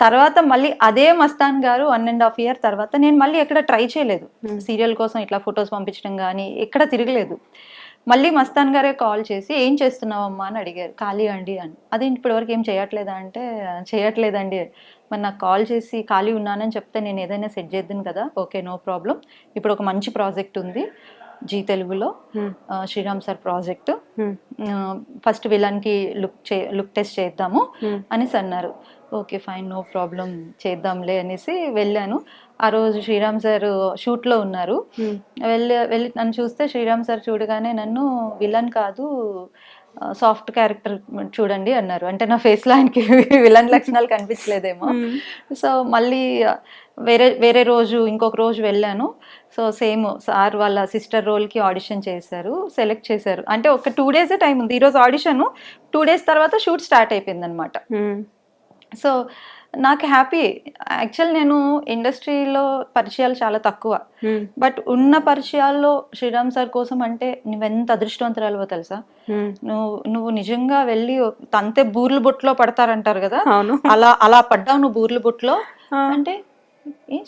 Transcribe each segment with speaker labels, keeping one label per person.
Speaker 1: తర్వాత మళ్ళీ అదే మస్తాన్ గారు 1.5 year తర్వాత నేను మళ్ళీ ఎక్కడ ట్రై చేయలేదు సీరియల్ కోసం ఇట్లా ఫొటోస్ పంపించడం కానీ ఎక్కడ తిరగలేదు. మళ్ళీ మస్తాన్ గారే కాల్ చేసి ఏం చేస్తున్నావమ్మా అని అడిగారు. ఖాళీ అండి అని. అదేంటి ఇప్పటివరకు ఏం చేయట్లేదా అంటే చేయట్లేదండి. మరి నాకు కాల్ చేసి ఖాళీ ఉన్నానని చెప్తే నేను ఏదైనా సెట్ చేద్దాను కదా. Okay no problem. ఇప్పుడు ఒక మంచి ప్రాజెక్ట్ ఉంది జీ తెలుగులో, శ్రీరామ్ సార్ ప్రాజెక్టు. ఫస్ట్ విలన్కి లుక్ టెస్ట్ చేద్దాము అనేసి అన్నారు. ఓకే ఫైన్ నో ప్రాబ్లం చేద్దాంలే అనేసి వెళ్ళాను. ఆ రోజు శ్రీరామ్ సార్ షూట్లో ఉన్నారు. వెళ్ళి నన్ను చూస్తే శ్రీరామ్ సార్ చూడగానే నన్ను విలన్ కాదు సాఫ్ట్ క్యారెక్టర్ చూడండి అన్నారు. అంటే నా ఫేస్లో ఆయనకి విలన్ లక్షణాలు కనిపించలేదేమో. సో మళ్ళీ వేరే రోజు ఇంకొక రోజు వెళ్ళాను. సో సేమ్ సార్ వాళ్ళ సిస్టర్ రోల్కి ఆడిషన్ చేశారు, సెలెక్ట్ చేశారు. అంటే ఒక 2 days టైం ఉంది. ఈరోజు ఆడిషన్, 2 days తర్వాత షూట్ స్టార్ట్ అయిపోయింది అనమాట. సో నాకు హ్యాపీ. యాక్చువల్ నేను ఇండస్ట్రీలో పరిచయాలు చాలా తక్కువ, బట్ ఉన్న పరిచయాల్లో శ్రీరామ్ సార్ కోసం అంటే నువ్వెంత అదృష్టవంతురాలువో తెలుసా. నువ్వు నిజంగా వెళ్ళి తంతే బూర్లు బుట్టలో పడతారంటారు కదా, అలా పడ్డావు నువ్వు బూర్లు బుట్టలో. అంటే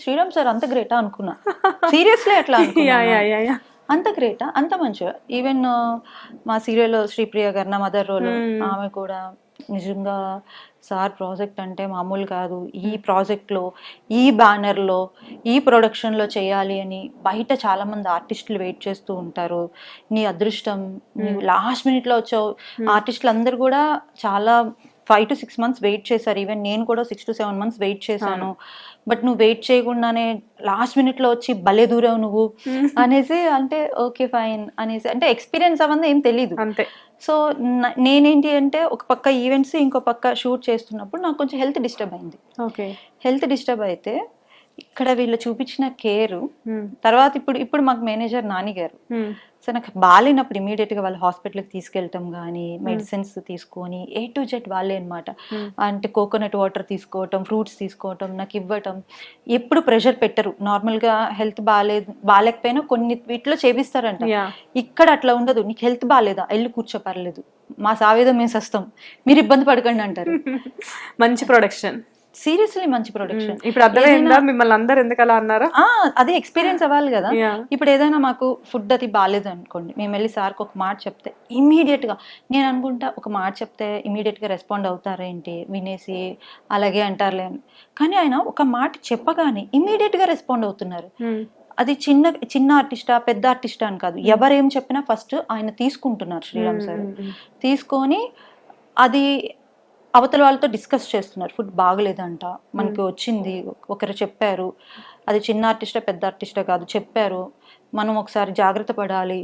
Speaker 1: శ్రీరామ్ సార్ అంత గ్రేటా అనుకున్నా. సీరియస్లీ అట్లా అంత గ్రేటా, అంత మంచిగా. ఈవెన్ మా సీరియల్ శ్రీప్రియ గారు నా మదర్ రోల్, ఆమె కూడా నిజంగా సార్ ప్రాజెక్ట్ అంటే మామూలు కాదు, ఈ ప్రాజెక్ట్లో ఈ బ్యానర్లో ఈ ప్రొడక్షన్లో చేయాలి అని బయట చాలామంది ఆర్టిస్టులు వెయిట్ చేస్తూ ఉంటారు. నీ అదృష్టం, నువ్వు లాస్ట్ మినిట్లో వచ్చావు. ఆర్టిస్టులు అందరు కూడా చాలా 5 to 6 months వెయిట్ చేశారు. ఈవెన్ నేను కూడా 6 to 7 months వెయిట్ చేశాను. బట్ నువ్వు వెయిట్ చేయకుండానే లాస్ట్ మినిట్లో వచ్చి భలే దూరావు నువ్వు అనేసి, అంటే ఓకే ఫైన్ అనేసి, అంటే ఎక్స్పీరియన్స్ అవ్వంది ఏం తెలీదు అంతే. సో నేనేంటి అంటే ఒక పక్క ఈవెంట్స్, ఇంకో పక్క షూట్ చేస్తున్నప్పుడు నాకు కొంచెం హెల్త్ డిస్టర్బ్ అయింది. ఓకే, హెల్త్ డిస్టర్బ్ అయితే ఇక్కడ వీళ్ళు చూపించిన కేర్, తర్వాత ఇప్పుడు మాకు మేనేజర్ నాని గారు. సో నాకు బాగాలేనప్పుడు ఇమీడియట్గా వాళ్ళు హాస్పిటల్కి తీసుకెళ్ళటం కానీ, మెడిసిన్స్ తీసుకొని A to Z వాళ్ళే అనమాట. అంటే కోకోనట్ వాటర్ తీసుకోవటం, ఫ్రూట్స్ తీసుకోవటం, నాకు ఇవ్వటం. ఎప్పుడు ప్రెషర్ పెట్టరు. నార్మల్గా హెల్త్ బాగాలేకపోయినా కొన్ని వీటిలో చేపిస్తారంట. ఇక్కడ అట్లా ఉండదు. నీకు హెల్త్ బాగాలేదా వెళ్ళి కూర్చోపర్లేదు, మా సావేదో మేము సస్తాం, మీరు ఇబ్బంది పడకండి అంటారు.
Speaker 2: మంచి ప్రొడక్షన్,
Speaker 1: సీరియస్లీ మంచి ప్రొడక్షన్.
Speaker 2: ఇప్పుడు అర్థమైందా మిమ్మల్ని అందరు ఎందుకు అలా అన్నారా?
Speaker 1: అదే ఎక్స్పీరియన్స్ అవ్వాలి కదా. ఇప్పుడు ఏదైనా మాకు ఫుడ్ అది బాగాలేదు అనుకోండి, మేము వెళ్ళి సార్కి ఒక మాట చెప్తే ఇమీడియట్గా, నేను అనుకుంటా ఒక మాట చెప్తే ఇమీడియట్గా రెస్పాండ్ అవుతారేంటి, వినేసి అలాగే అంటారులే అని. కానీ ఆయన ఒక మాట చెప్పగానే ఇమీడియట్గా రెస్పాండ్ అవుతున్నారు. అది చిన్న ఆర్టిస్టా పెద్ద ఆర్టిస్టా అని కాదు, ఎవరేం చెప్పినా ఫస్ట్ ఆయన తీసుకుంటున్నారు. శ్రీరామ్ సార్ తీసుకొని అది అవతల వాళ్ళతో డిస్కస్ చేస్తున్నారు. ఫుడ్ బాగలేదంట, మనకి వచ్చింది, ఒకరు చెప్పారు, అది చిన్న ఆర్టిస్టా పెద్ద ఆర్టిస్టా కాదు, చెప్పారు, మనం ఒకసారి జాగ్రత్త పడాలి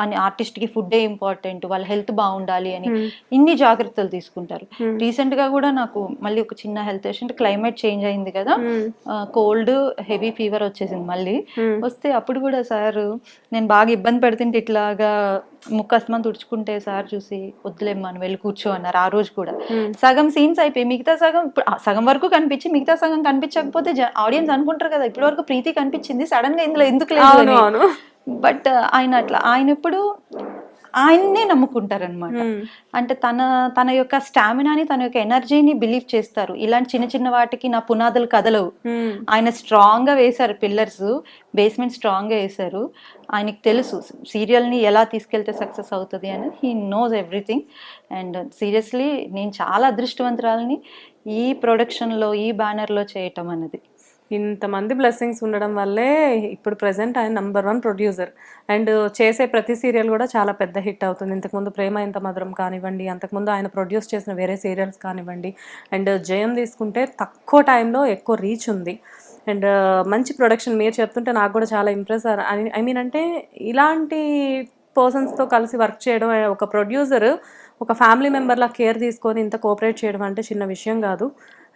Speaker 1: అని, ఆర్టిస్ట్కి ఫుడ్డే ఇంపార్టెంట్, వాళ్ళ హెల్త్ బాగుండాలి అని ఇన్ని జాగ్రత్తలు తీసుకుంటారు. రీసెంట్గా కూడా నాకు మళ్ళీ ఒక చిన్న హెల్త్ ఇష్యూ, క్లైమేట్ చేంజ్ అయింది కదా, కోల్డ్ హెవీ ఫీవర్ వచ్చేసింది మళ్ళీ. వస్తే అప్పుడు కూడా సార్ నేను బాగా ఇబ్బంది పడుతుంటే ఇట్లాగా ముక్కు అస్తమానం తుడుచుకుంటే సార్ చూసి వద్దులేమ్మా నువ్వు వెళ్ళి కూర్చో అన్నారు. ఆ రోజు కూడా సగం సీన్స్ అయిపోయి మిగతా సగం వరకు కనిపించి మిగతా సగం కనిపించకపోతే ఆడియన్స్ అనుకుంటారు కదా ఇప్పటి వరకు ప్రీతి కనిపించింది, సడన్ గా ఇందులో ఎందుకు లేదు. బట్ ఆయన ఎప్పుడు ఆయన్నే నమ్ముకుంటారనమాట. అంటే తన యొక్క స్టామినాని, తన యొక్క ఎనర్జీని బిలీవ్ చేస్తారు. ఇలాంటి చిన్న చిన్న వాటికి నా పునాదులు కదలవు. ఆయన స్ట్రాంగ్ గా వేశారు పిల్లర్స్, బేస్మెంట్ స్ట్రాంగ్ గా వేశారు. ఆయనకి తెలుసు సీరియల్ని ఎలా తీసుకెళ్తే సక్సెస్ అవుతుంది అని. He knows everything. And seriously నేను చాలా అదృష్టవంతురాలని ఈ ప్రొడక్షన్లో, ఈ బ్యానర్లో చేయటం అన్నది.
Speaker 2: ఇంతమంది బ్లెస్సింగ్స్ ఉండడం వల్లే ఇప్పుడు ప్రెసెంట్ ఆయన #1 ప్రొడ్యూసర్. అండ్ చేసే ప్రతి సీరియల్ కూడా చాలా పెద్ద హిట్ అవుతుంది. ఇంతకుముందు ప్రేమ ఎంత మధురం కానివ్వండి, అంతకుముందు ఆయన ప్రొడ్యూస్ చేసిన వేరే సీరియల్స్ కానివ్వండి, అండ్ జయం తీసుకుంటే తక్కువ టైంలో ఎక్కువ రీచ్ ఉంది. అండ్ మంచి ప్రొడక్షన్. మీరు చెప్తుంటే నాకు కూడా చాలా ఇంప్రెస్. ఐ మీన్ అంటే ఇలాంటి పర్సన్స్తో కలిసి వర్క్ చేయడం, ఒక ప్రొడ్యూసర్ ఒక ఫ్యామిలీ మెంబర్లా కేర్ తీసుకొని ఇంత కోఆపరేట్ చేయడం అంటే చిన్న విషయం కాదు.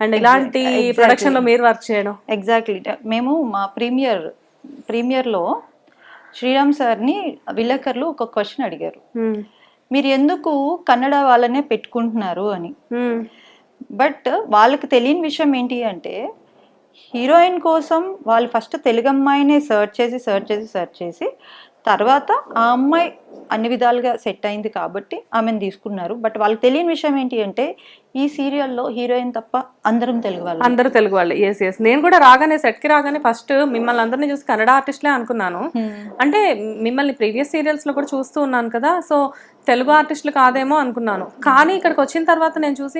Speaker 2: అండ్ ఇలాంటి ప్రొడక్షన్లో మీరు వర్క్ చేయడం.
Speaker 1: ఎగ్జాక్ట్లీ. మేము మా ప్రీమియర్లో శ్రీరామ్ సార్ని విలేకరులు ఒక క్వశ్చన్ అడిగారు, మీరు ఎందుకు కన్నడ వాళ్ళనే పెట్టుకుంటున్నారు అని. బట్ వాళ్ళకి తెలియని విషయం ఏంటి అంటే, హీరోయిన్ కోసం వాళ్ళు ఫస్ట్ తెలుగు అమ్మాయిని సర్చ్ చేసి తర్వాత ఆ అమ్మాయి అన్ని విధాలుగా సెట్ అయింది కాబట్టి ఆమెను తీసుకున్నారు. బట్ వాళ్ళకి తెలియని విషయం ఏంటి అంటే, ఈ సీరియల్లో హీరోయిన్ తప్ప అందరం తెలుగు వాళ్ళు.
Speaker 2: అందరూ తెలుగు వాళ్ళు. ఎస్ నేను కూడా రాగానే సెట్కి రాగానే ఫస్ట్ మిమ్మల్ని అందరినీ చూసి కన్నడ ఆర్టిస్ట్లే అనుకున్నాను. అంటే మిమ్మల్ని ప్రీవియస్ సీరియల్స్ లో కూడా చూస్తూ ఉన్నాను కదా, సో తెలుగు ఆర్టిస్టులు కాదేమో అనుకున్నాను. కానీ ఇక్కడికి వచ్చిన తర్వాత నేను చూసి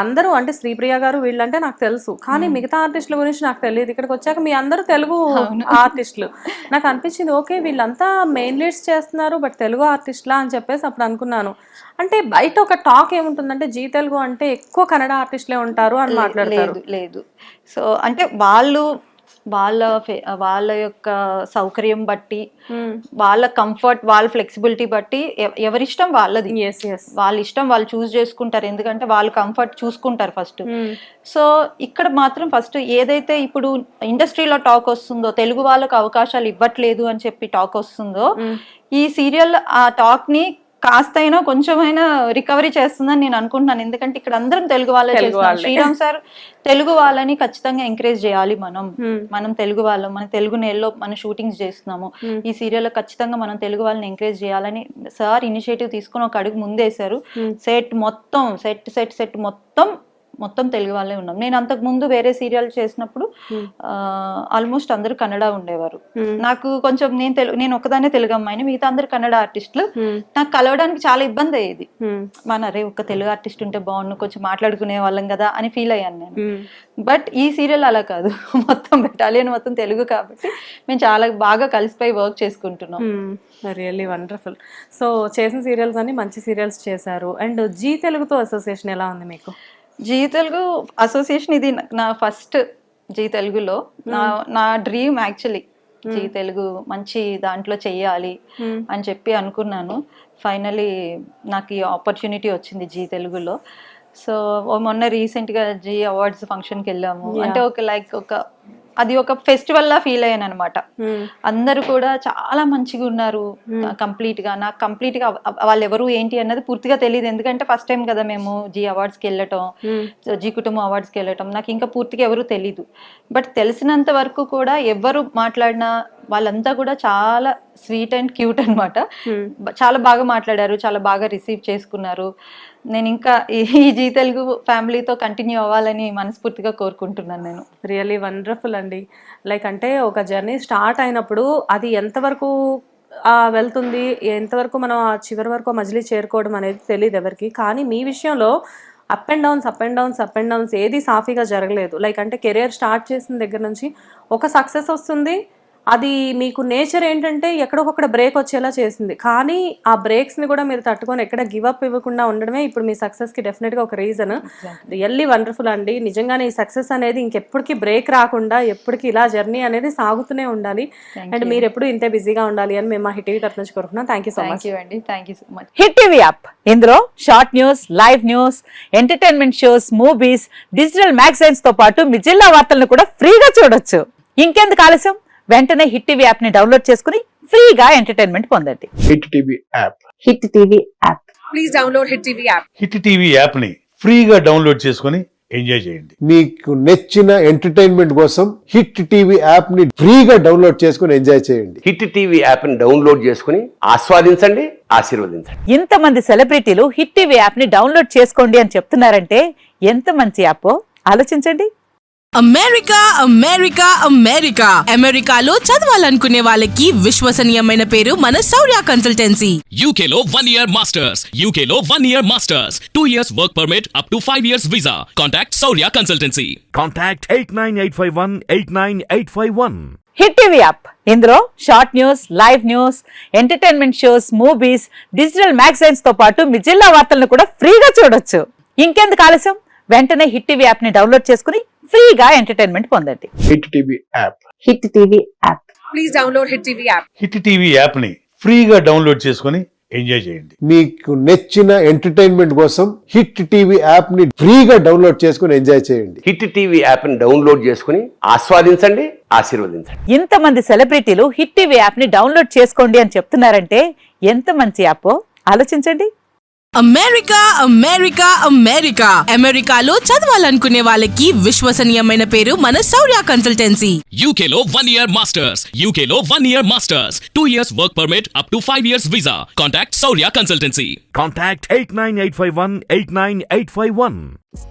Speaker 2: అందరూ అంటే శ్రీప్రియ గారు వీళ్ళంటే నాకు తెలుసు, కానీ మిగతా ఆర్టిస్టుల గురించి నాకు తెలియదు. ఇక్కడికి వచ్చాక మీ అందరూ తెలుగు ఆర్టిస్టులు. నాకు అనిపించింది ఓకే వీళ్ళంతా మెయిన్ లీడ్స్ చేస్తున్నారు బట్ తెలుగు ఆర్టిస్టులా అని చెప్పేసి అప్పుడు అనుకున్నాను. అంటే బయట ఒక టాక్ ఏముంటుందంటే జీ తెలుగు అంటే ఎక్కువ కన్నడ ఆర్టిస్టులే ఉంటారు అని మాట్లాడతారు.
Speaker 1: లేదు. సో అంటే వాళ్ళ యొక్క సౌకర్యం బట్టి, వాళ్ళ కంఫర్ట్, వాళ్ళ ఫ్లెక్సిబిలిటీ బట్టి ఎవరిష్టం వాళ్ళది. వాళ్ళ ఇష్టం వాళ్ళు చూస్ చేసుకుంటారు, ఎందుకంటే వాళ్ళు కంఫర్ట్ చూసుకుంటారు ఫస్ట్. సో ఇక్కడ మాత్రం ఫస్ట్ ఏదైతే ఇప్పుడు ఇండస్ట్రీలో టాక్ వస్తుందో తెలుగు వాళ్ళకు అవకాశాలు ఇవ్వట్లేదు అని చెప్పి టాక్ వస్తుందో, ఈ సీరియల్ ఆ టాక్ ని కాస్తైనా కొంచెమైనా రికవరీ చేస్తుందని నేను అనుకుంటున్నాను. ఎందుకంటే ఇక్కడ అందరం తెలుగు వాళ్ళే చేస్తున్నాం. శ్రీరామ్ సార్ తెలుగు వాళ్ళని ఖచ్చితంగా ఎంకరేజ్ చేయాలి. మనం తెలుగు వాళ్ళం, మన తెలుగు నేలలో మన షూటింగ్స్ చేస్తున్నాము. ఈ సీరియల్ లో ఖచ్చితంగా మనం తెలుగు వాళ్ళని ఎంకరేజ్ చేయాలని సార్ ఇనిషియేటివ్ తీసుకుని ఒక అడుగు ముందేశారు. సెట్ మొత్తం తెలుగు వాళ్ళే ఉన్నాం. నేను అంతకు ముందు వేరే సీరియల్ చేసినప్పుడు ఆల్మోస్ట్ అందరూ కన్నడ ఉండేవారు. నాకు కొంచెం నేను ఒకదానే తెలుగు అమ్మాయిని, మిగతా అందరు కన్నడ ఆర్టిస్టులు. నాకు కలవడానికి చాలా ఇబ్బంది అయ్యేది. అరే ఒక తెలుగు ఆర్టిస్ట్ ఉంటే బాగుండు, కొంచెం మాట్లాడుకునే వాళ్ళం కదా అని ఫీల్ అయ్యాను నేను. బట్ ఈ సీరియల్ అలా కాదు, మొత్తం బెటాలియన్ మొత్తం తెలుగు కాబట్టి మేము చాలా బాగా కలిసిపోయి వర్క్ చేసుకుంటున్నాం.
Speaker 2: Really wonderful. సో చేసిన సీరియల్స్ అన్ని మంచి సీరియల్స్ చేశారు. అండ్ జీ తెలుగుతో అసోసియేషన్ ఎలా ఉంది మీకు?
Speaker 1: జీ తెలుగు అసోసియేషన్ ఇది నా ఫస్ట్ జీ తెలుగులో. నా డ్రీమ్ యాక్చువల్లీ జీ తెలుగు మంచి దాంట్లో చెయ్యాలి అని చెప్పి అనుకున్నాను. ఫైనలీ నాకు ఈ ఆపర్చునిటీ వచ్చింది జీ తెలుగులో. సో మొన్న రీసెంట్గా జీ అవార్డ్స్ ఫంక్షన్కి వెళ్ళాము. అంటే అది ఒక ఫెస్టివల్ లా ఫీల్ అయ్యాను అనమాట. అందరూ కూడా చాలా మంచిగా ఉన్నారు. నాకు కంప్లీట్ గా వాళ్ళు ఎవరు ఏంటి అన్నది పూర్తిగా తెలియదు, ఎందుకంటే ఫస్ట్ టైం కదా మేము జీ అవార్డ్స్కి వెళ్ళటం, జీ కుటుంబం అవార్డ్స్కి వెళ్ళటం. నాకు ఇంకా పూర్తిగా ఎవరు తెలీదు. బట్ తెలిసినంత వరకు కూడా ఎవరు మాట్లాడినా వాళ్ళంతా కూడా చాలా స్వీట్ అండ్ క్యూట్ అనమాట. చాలా బాగా మాట్లాడారు, చాలా బాగా రిసీవ్ చేసుకున్నారు. నేను ఇంకా ఈ జీ తెలుగు ఫ్యామిలీతో కంటిన్యూ అవ్వాలని మనస్ఫూర్తిగా కోరుకుంటున్నాను నేను.
Speaker 2: రియల్లీ వండర్ఫుల్ అండి. లైక్ అంటే ఒక జర్నీ స్టార్ట్ అయినప్పుడు అది ఎంతవరకు వెళ్తుంది, ఎంతవరకు మనం ఆ చివరి వరకు మజిలీ చేరుకోవడం అనేది తెలియదు ఎవరికి. కానీ మీ విషయంలో అప్ అండ్ డౌన్స్ ఏది సాఫీగా జరగలేదు. లైక్ అంటే కెరియర్ స్టార్ట్ చేసిన దగ్గర నుంచి ఒక సక్సెస్ వస్తుంది, అది మీకు నేచర్ ఏంటంటే ఎక్కడొక్కడ బ్రేక్ వచ్చేలా చేసింది. కానీ ఆ బ్రేక్స్ని కూడా మీరు తట్టుకొని ఎక్కడ గివ్ అప్ ఇవ్వకుండా ఉండడమే ఇప్పుడు మీ సక్సెస్కి డెఫినెట్గా ఒక రీజన్. రియల్లీ వండర్ఫుల్ అండి. నిజంగానే ఈ సక్సెస్ అనేది ఇంకెప్పటికీ బ్రేక్ రాకుండా ఎప్పటికీ ఇలా జర్నీ అనేది సాగుతూనే ఉండాలి. అండ్ మీరు ఎప్పుడు ఇంతే బిజీగా ఉండాలి అని మేము మా హిట్ టీవీ తరఫు నుంచి కోరుకున్నాం. Thank you so much.
Speaker 3: Hit TV app, ఇందులో short news, live news, entertainment shows, movies, digital magazines తో పాటు మీ జిల్లా వార్తలను కూడా ఫ్రీగా చూడొచ్చు. ఇంకెందుకు ఆలస్యం, వెంటనే హిట్ టీవీ యాప్ ని డౌన్లోడ్ చేసుకుని ఫ్రీగా ఎంటర్టైన్మెంట్ పొందండి.
Speaker 4: Hit TV app.
Speaker 3: Hit TV app.
Speaker 5: Please download hit TV app.
Speaker 4: Hit TV app ని ఫ్రీగా డౌన్లోడ్ చేసుకుని ఎంజాయ్ చేయండి.
Speaker 6: మీకు నచ్చిన ఎంటర్టైన్మెంట్ కోసం హిట్ టీవీ యాప్ ని ఫ్రీగా డౌన్లోడ్ చేసుకుని ఎంజాయ్ చేయండి.
Speaker 7: హిట్ టీవీ యాప్ ని డౌన్లోడ్ చేసుకుని ఆస్వాదించండి, ఆశీర్వదించండి.
Speaker 3: ఇంతమంది సెలబ్రిటీలు హిట్ టీవీ యాప్ ని డౌన్లోడ్ చేసుకోండి అని చెప్తున్నారంటే ఎంత మంచి యాప్ ఆలోచించండి.
Speaker 5: అమెరికాలో చదవాలనుకునే వాళ్ళకి విశ్వసనీయమైన పేరు మన శౌర్య కన్సల్టెన్సీ.
Speaker 8: UK లో 1 year masters, 2 years work permit up to 5 years visa. Contact Saurya Consultancy.
Speaker 9: Contact 89851
Speaker 3: hit TV app, ఇందులో short news, live news, entertainment shows, movies, digital magazines తో పాటు మీ జిల్లా వార్తలను కూడా ఫ్రీగా చూడొచ్చు. ఇంకెందుకు ఆలస్యం, వెంటనే హిట్ టీవీ యాప్ ని డౌన్లోడ్ చేసుకుని ఫ్రీగా ఎంటర్టైన్మెంట్ పొందండి.
Speaker 4: Hit TV app.
Speaker 3: Hit TV app.
Speaker 5: Please download hit TV app.
Speaker 4: Hit TV app ని ఫ్రీగా డౌన్లోడ్ చేసుకుని ఎంజాయ్ చేయండి.
Speaker 6: మీకు నచ్చిన ఎంటర్టైన్మెంట్ కోసం హిట్ టీవీ యాప్ ని ఫ్రీగా డౌన్లోడ్ చేసుకుని ఎంజాయ్ చేయండి.
Speaker 7: హిట్ టీవీ యాప్ ని డౌన్లోడ్ చేసుకుని ఆస్వాదించండి, ఆశీర్వదించండి.
Speaker 3: ఇంతమంది సెలబ్రిటీలు హిట్ టీవీ యాప్ ని డౌన్లోడ్ చేసుకోండి అని చెప్తున్నారంటే ఎంత మంచి యాప్ ఆలోచించండి.
Speaker 5: అమెరికా అమెరికా అమెరికా అమెరికాలో చదవాలనుకునే వాళ్ళకి విశ్వసనీయమైన పేరు మన శౌర్య consultancy.
Speaker 8: UK Law 1 Year Masters. UK Law 1 Year Masters. 2 years work permit up to 5 years visa. Contact Saurya Consultancy.
Speaker 9: Contact 89851 89851.